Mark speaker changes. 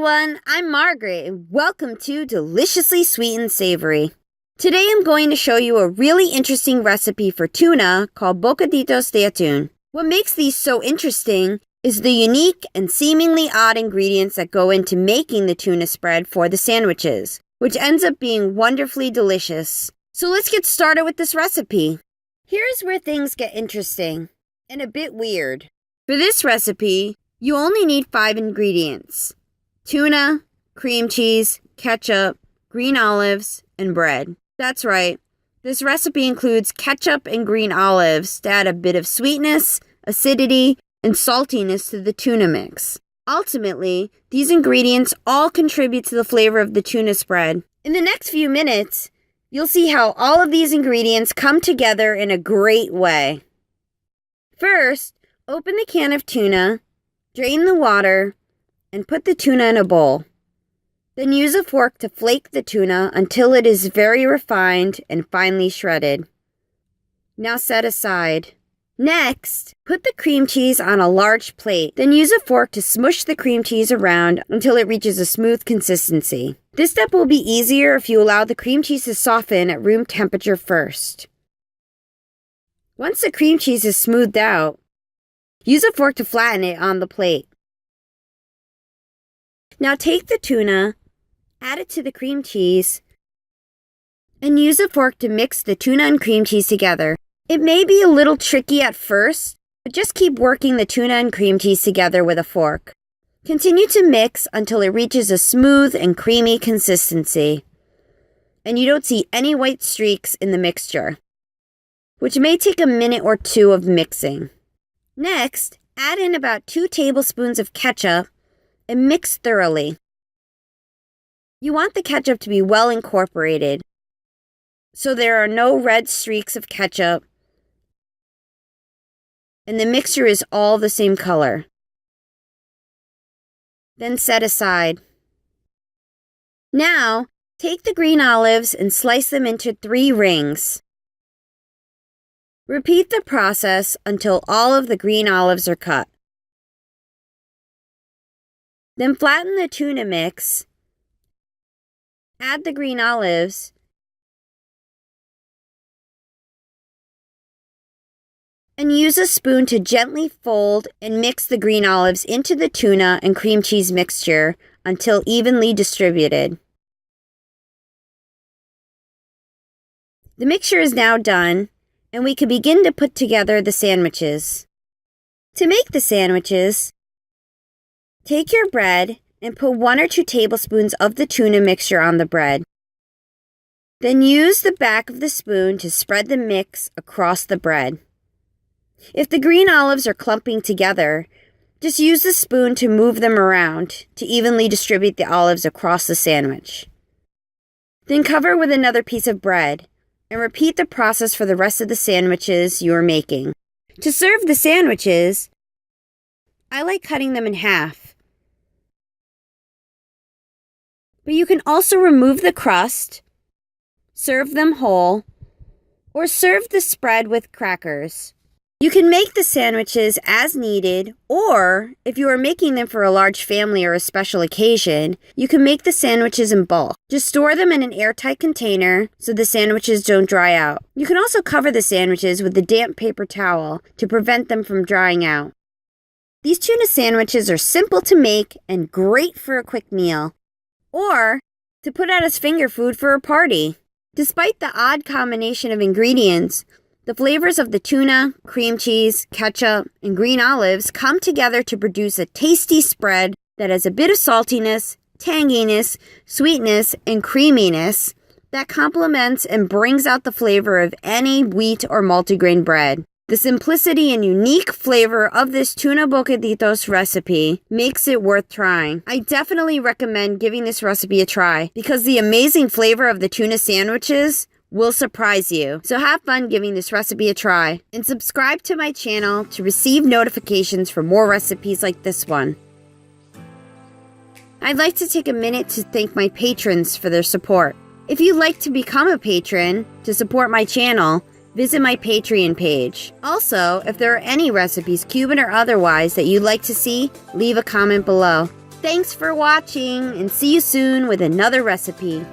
Speaker 1: everyone, I'm Margaret and welcome to Deliciously Sweet and Savory. Today I'm going to show you a really interesting recipe for tuna called Bocaditos de Atún. What makes these so interesting is the unique and seemingly odd ingredients that go into making the tuna spread for the sandwiches, which ends up being wonderfully delicious. So let's get started with this recipe. Here's where things get interesting and a bit weird. For this recipe, you only need 5 ingredients: tuna, cream cheese, ketchup, green olives, and bread. That's right, this recipe includes ketchup and green olives to add a bit of sweetness, acidity, and saltiness to the tuna mix. Ultimately, these ingredients all contribute to the flavor of the tuna spread. In the next few minutes, you'll see how all of these ingredients come together in a great way. First, open the can of tuna, drain the water, and put the tuna in a bowl. Then use a fork to flake the tuna until it is very refined and finely shredded. Now set aside. Next, put the cream cheese on a large plate. Then use a fork to smush the cream cheese around until it reaches a smooth consistency. This step will be easier if you allow the cream cheese to soften at room temperature first. Once the cream cheese is smoothed out, use a fork to flatten it on the plate. Now take the tuna, add it to the cream cheese, and use a fork to mix the tuna and cream cheese together. It may be a little tricky at first, but just keep working the tuna and cream cheese together with a fork. Continue to mix until it reaches a smooth and creamy consistency, and you don't see any white streaks in the mixture, which may take a minute or two of mixing. Next, add in about 2 tablespoons of ketchup and mix thoroughly. You want the ketchup to be well incorporated, so there are no red streaks of ketchup and the mixture is all the same color. Then set aside. Now, take the green olives and slice them into 3 rings. Repeat the process until all of the green olives are cut. Then flatten the tuna mix, add the green olives, and use a spoon to gently fold and mix the green olives into the tuna and cream cheese mixture until evenly distributed. The mixture is now done, and we can begin to put together the sandwiches. To make the sandwiches, take your bread and put 1 or 2 tablespoons of the tuna mixture on the bread. Then use the back of the spoon to spread the mix across the bread. If the green olives are clumping together, just use the spoon to move them around to evenly distribute the olives across the sandwich. Then cover with another piece of bread and repeat the process for the rest of the sandwiches you are making. To serve the sandwiches, I like cutting them in half. But you can also remove the crust, serve them whole, or serve the spread with crackers. You can make the sandwiches as needed, or if you are making them for a large family or a special occasion, you can make the sandwiches in bulk. Just store them in an airtight container so the sandwiches don't dry out. You can also cover the sandwiches with a damp paper towel to prevent them from drying out. These tuna sandwiches are simple to make and great for a quick meal, or to put out as finger food for a party. Despite the odd combination of ingredients, the flavors of the tuna, cream cheese, ketchup, and green olives come together to produce a tasty spread that has a bit of saltiness, tanginess, sweetness, and creaminess that complements and brings out the flavor of any wheat or multigrain bread. The simplicity and unique flavor of this Tuna Bocaditos recipe makes it worth trying. I definitely recommend giving this recipe a try because the amazing flavor of the tuna sandwiches will surprise you. So have fun giving this recipe a try and subscribe to my channel to receive notifications for more recipes like this one. I'd like to take a minute to thank my patrons for their support. If you'd like to become a patron to support my channel, visit my Patreon page. Also, if there are any recipes, Cuban or otherwise, that you'd like to see, leave a comment below. Thanks for watching, and see you soon with another recipe.